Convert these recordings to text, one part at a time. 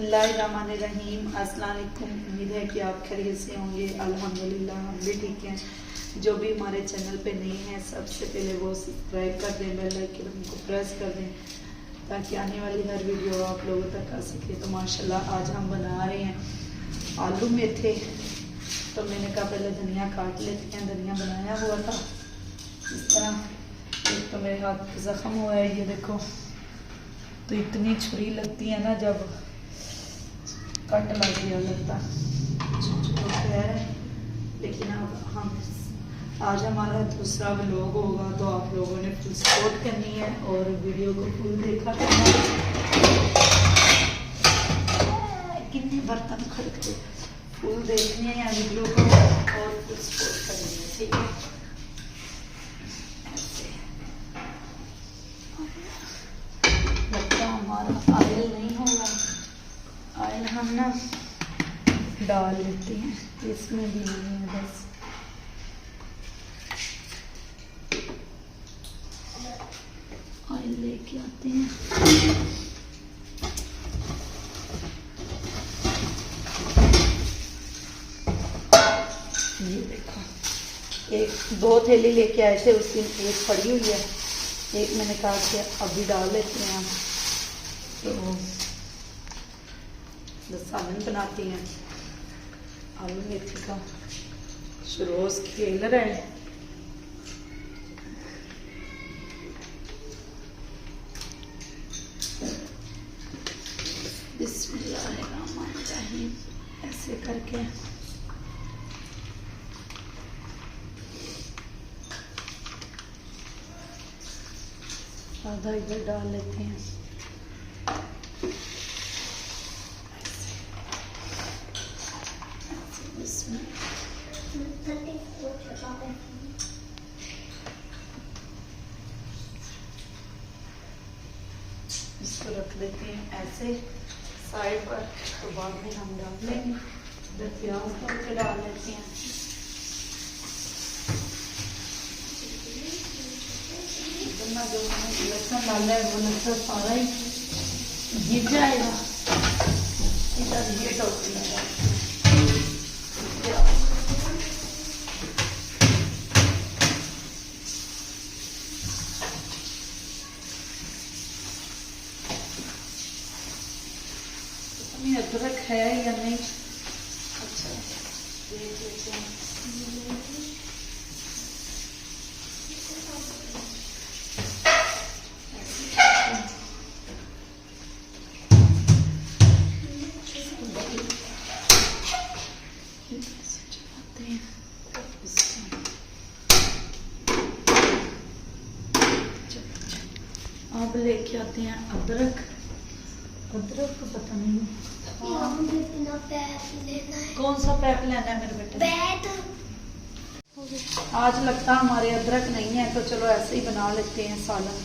बिस्मिल्लाहिर्रहमानिर्रहीम। अस्सलाम वालेकुम। उम्मीद है कि आप खैरियत से होंगे। अल्हम्दुलिल्लाह हम भी ठीक हैं। जो भी हमारे चैनल पे नए हैं सबसे पहले वो सब्सक्राइब कर दें, बेल आइकन को प्रेस कर दें ताकि आने वाली हर वीडियो आप लोगों तक आ सके। तो माशाल्लाह आज हम बना रहे हैं आलू मेथे। तो मैंने कहा पहले धनिया काट लेते हैं। धनिया बनाया हुआ था इस तरह। एक तो मेरे हाथ ज़ख्म हुआ है, ये देखो। तो इतनी छुरी लगती है ना जब कट लग गया लगता खैर है। लेकिन अब हम आज हमारा दूसरा व्लॉग होगा तो आप लोगों ने फुल सपोर्ट करनी है और वीडियो को फुल देखा करना है। कितने बर्तन खड़के फुल देखने हैं वीडियो को और फुल सपोर्ट करनी है, ठीक है। लगता हमारा ऑयल नहीं होगा। ऑयल हम ना डाल लेते हैं, इसमें भी नहीं है बस। ऑयल लेके आते हैं। ये देखो, एक दो थैली लेके आए थे, उसकी एक पड़ी हुई है, एक मैंने कहा कि अभी डाल लेते हैं हम। तो सालन बनाते हैं आलू मेथी का। रोज खेल रहा है। बिस्मिल्लाहिर्रहमानिर्रहीम ऐसे करके आधा इधर डाल लेते हैं। इसको रख देते हैं ऐसे साइड पर, तो बाद में हम डाल लेंगे। इधर प्याज करके डाल लेते हैं। इतना जो लहसुन डाला है वो लहसुन सारा ही गिर जाएगा। इधर ये टोकरी है अदरक है या नहीं। अच्छा देख लेते हैं। अब लेके आते हैं अदरक। अदरक तो पता नहीं कौन सा पैक लेना है मेरे बेटे। आज लगता हमारे अदरक नहीं है तो चलो ऐसे ही बना लेते हैं सालन।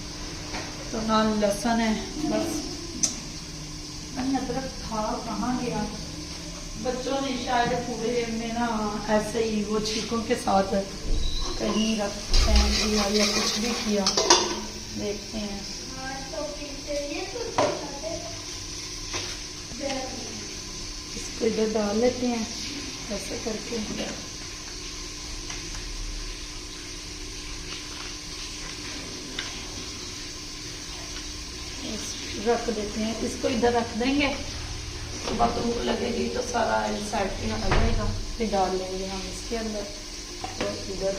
तो ना लहसुन है बस। अदरक था कहाँ गया। बच्चों ने शायद पूरे में ना ऐसे ही वो छीकों के साथ कहीं रख दिया या कुछ भी किया। देखते हैं। इसको इधर डाल लेते हैं ऐसे करके। रख देते हैं, इसको इधर रख देंगे। सुबह धूप लगेगी तो सारा साइड पे आ जाएगा, फिर डाल लेंगे हम इसके अंदर। तो इधर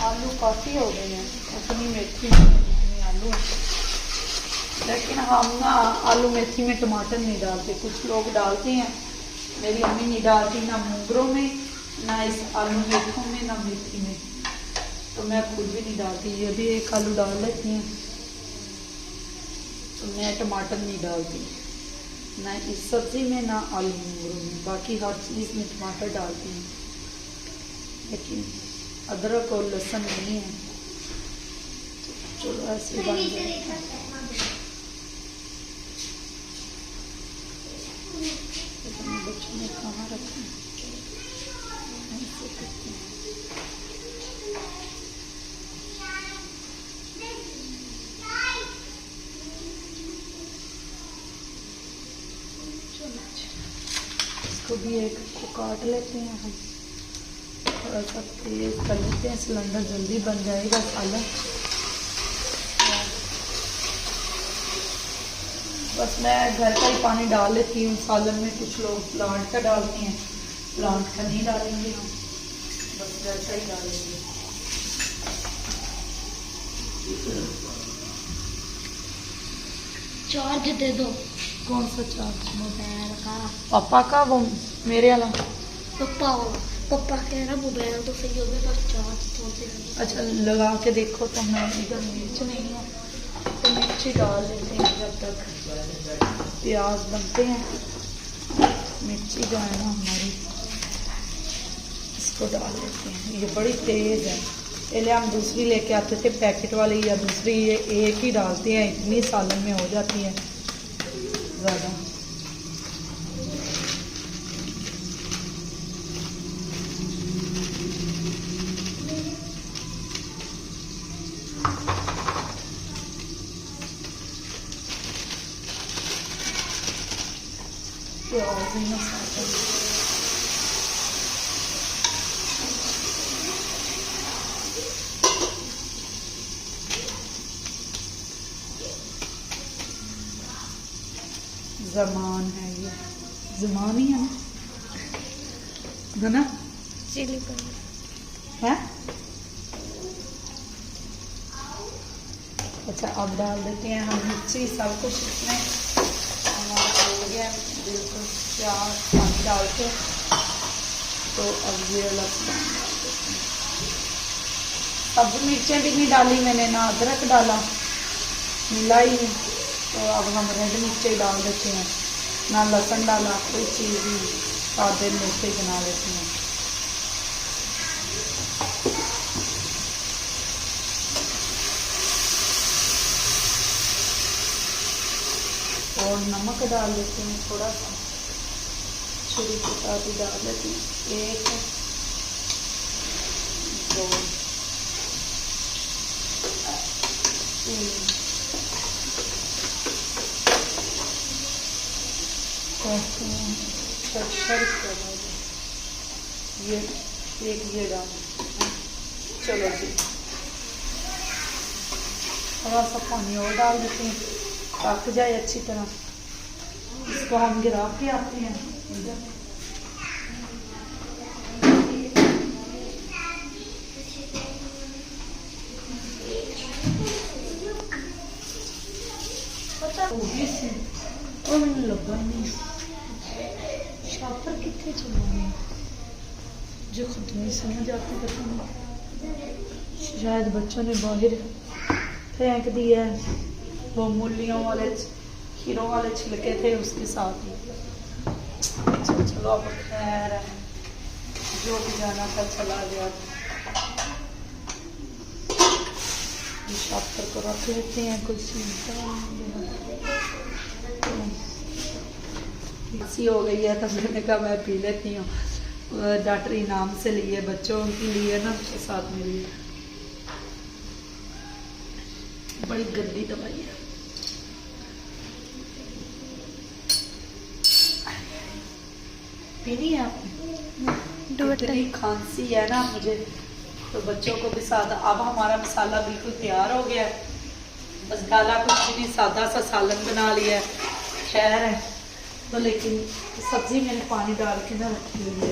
आलू काफ़ी हो गए हैं, उतनी मेथी जितनी आलू। लेकिन हम ना आलू मेथी में टमाटर नहीं डालते। कुछ लोग डालते हैं, मेरी अम्मी नहीं डालती, ना मूंगरों में ना इस आलू मेथों में ना मेथी में। तो मैं खुद भी नहीं डालती। ये भी एक आलू डाल लेती हैं। तो मैं टमाटर नहीं डालती ना इस सब्ज़ी में ना आलू मूंगरों में। बाकी हर चीज़ में टमाटर डालती हूँ, लेकिन अदरक और लहसुन नहीं है। चलो ऐसे बन जाएगा। बच्चों ने कहाँ रखा है। इसको भी एक को काट लेते हैं हम, थोड़ा सा तेज कर लेते हैं, सिलेंडर जल्दी बन जाएगा सालन। बस मैं घर का ही पानी डाल लेती हूँ सालन में, कुछ लोग प्लांट का डालते हैं, प्लांट का नहीं डालेंगे हम, बस घर का ही डालेंगे। चार्ज दे दो। कौन सा चार्ज? मोबाइल का। पापा का? वो मेरे वाला? पापा वाला। पापा कह रहा मोबाइल तो सही हो गया पर चार्ज तो दे दो। अच्छा लगा के देखो। तो मैं इधर मिर्च नहीं है तो मिर्ची डाल देते हैं, जब तक प्याज बनते हैं। मिर्ची जो है ना हमारी, इसको डाल देते हैं। ये बड़ी तेज़ है, पहले हम दूसरी लेके आते थे पैकेट वाली, या दूसरी ये एक ही डालते हैं, इतनी सालन में हो जाती है ज़्यादा। प्याज ही मसाला ज़मान है, ये ज़मान ही है ना? चिली पनीर है। अच्छा अब डाल देते हैं हम मिर्ची, सब कुछ इसमें हमारा हो गया बिल्कुल प्याज पानी डाल के। तो अब ये अलग डाल देते हैं। अब मिर्चें भी नहीं डाली मैंने, ना अदरक डाला, मिला ही नहीं। तो अब हम रेड मिर्ची डाल देते हैं, ना लहसुन डाला, कोई चीज़ नहीं, सादे मिर्ची बना लेते हैं। और नमक डाल देते हैं थोड़ा सा, छुरी के साथ ही डाल देते हैं। 1 2 3 ये एक ये डाल। चलो जी थोड़ा सा पानी और डाल देते हैं, पक जाए अच्छी तरह। इसको हम गिरा के आते हैं इधर। और मैंने लगा नहीं शापर कितने चलाने जो खुद नहीं समझ आती, पता नहीं शायद बच्चों ने बाहर फेंक दिया है। वो मूलियों वाले खीरों वाले छिलके थे उसके साथ ही। अच्छा चलो अब खैर है, जो भी जाना था चला गया। शापर को रख लेते हैं, कोई मिक्सी हो गई है तो मैंने कहा मैं पी लेती हूँ। डॉक्टर इनाम से लिए, बच्चों के लिए ना, उसके साथ में लिए। बड़ी गंदी दवाई है। पीनी है आपने? इतनी खांसी है ना मुझे, तो बच्चों को भी सादा। अब हमारा मसाला बिल्कुल तैयार हो गया है, बस डाला कुछ भी नहीं, सादा सा सालन बना लिया है। खैर है तो, लेकिन सब्जी मैंने पानी डाल के ना रखी हुई है।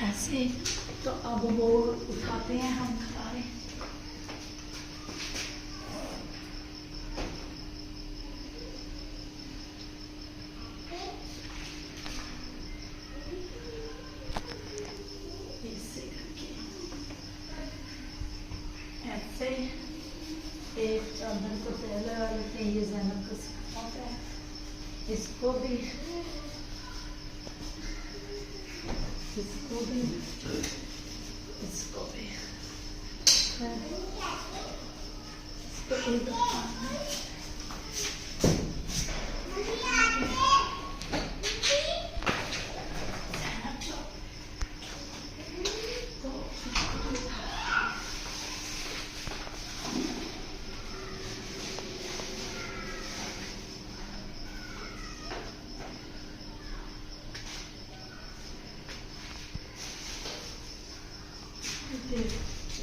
ऐसे तो अब वो उठाते हैं हम खरारे। ऐसे एक चादर को तेल लगा लेते हैं। ये ज़ैनब का सिखाता है, इसको भी इसको भी इसको भी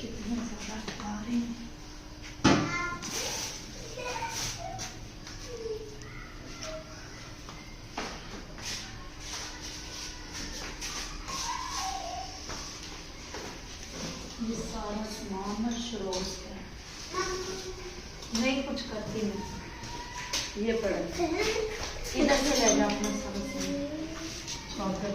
कितने ज़्यादा खा रही हैं। ये सारा सामान ना शरोज का है। नहीं कुछ करती मैं, ये पड़ा इधर से ले जा अपना सारा सामान चौधर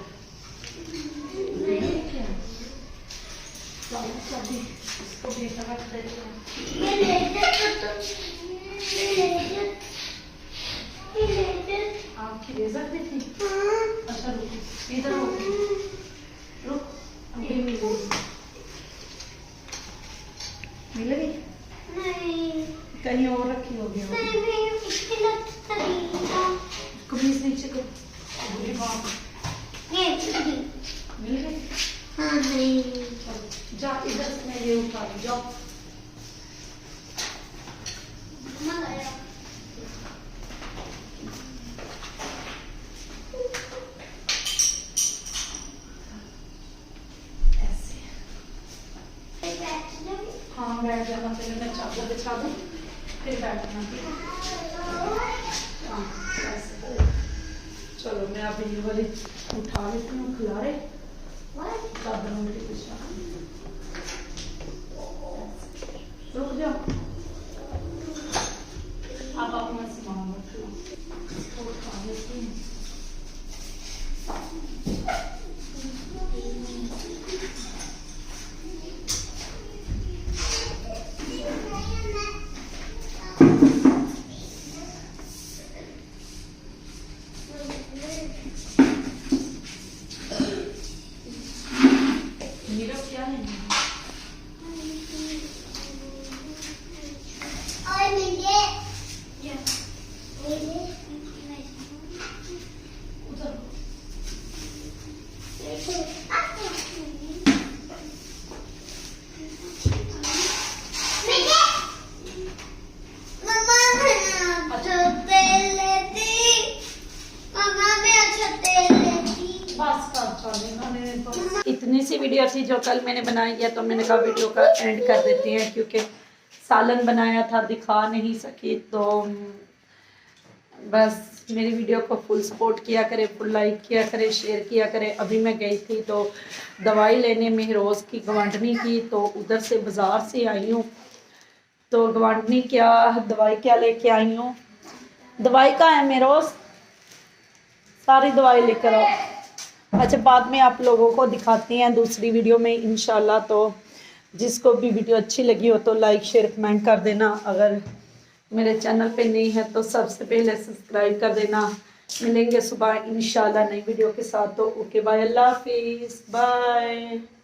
सभी इसको भी रख देते हैं। आपकी रेजर भी थी? अच्छा रुक इधर रुक अभी मिल गई। मिल गई? कहीं और रखी होगी कमीज नीचे को मिल गई? जा इधर से मैं ये उठा लूं, जाओ। ऐसे हाँ बैठ जाना, पहले मैं चादर बिछा दूं फिर बैठना। हाँ ऐसे चलो मैं अभी ये वाली उठा लेती हूँ खिलारे चादरों में बिछा। रुक जाओ आप अपना सामान रख लो, इसको उठा लेती हूँ। मेरा क्या है इतनी सी वीडियो थी जो कल मैंने बनाई है, तो मैंने कहा वीडियो का एंड कर देते हैं क्योंकि सालन बनाया था दिखा नहीं सकी। तो बस मेरी वीडियो को फुल सपोर्ट किया करे, फुल लाइक किया करे, शेयर किया करे। अभी मैं गई थी तो दवाई लेने में रोज़ की गवांढनी की, तो उधर से बाज़ार से आई हूँ। तो गवांढनी क्या दवाई क्या लेके आई हूँ, दवाई का है मेरे रोज़ सारी दवाई लेकर आओ। अच्छा बाद में आप लोगों को दिखाती हैं दूसरी वीडियो में इंशाल्लाह। तो जिसको भी वीडियो अच्छी लगी हो तो लाइक शेयर कमेंट कर देना। अगर मेरे चैनल पे नहीं है तो सबसे पहले सब्सक्राइब कर देना। मिलेंगे सुबह इंशाल्लाह नई वीडियो के साथ। तो ओके बाय, अल्लाह हाफिज़, बाय।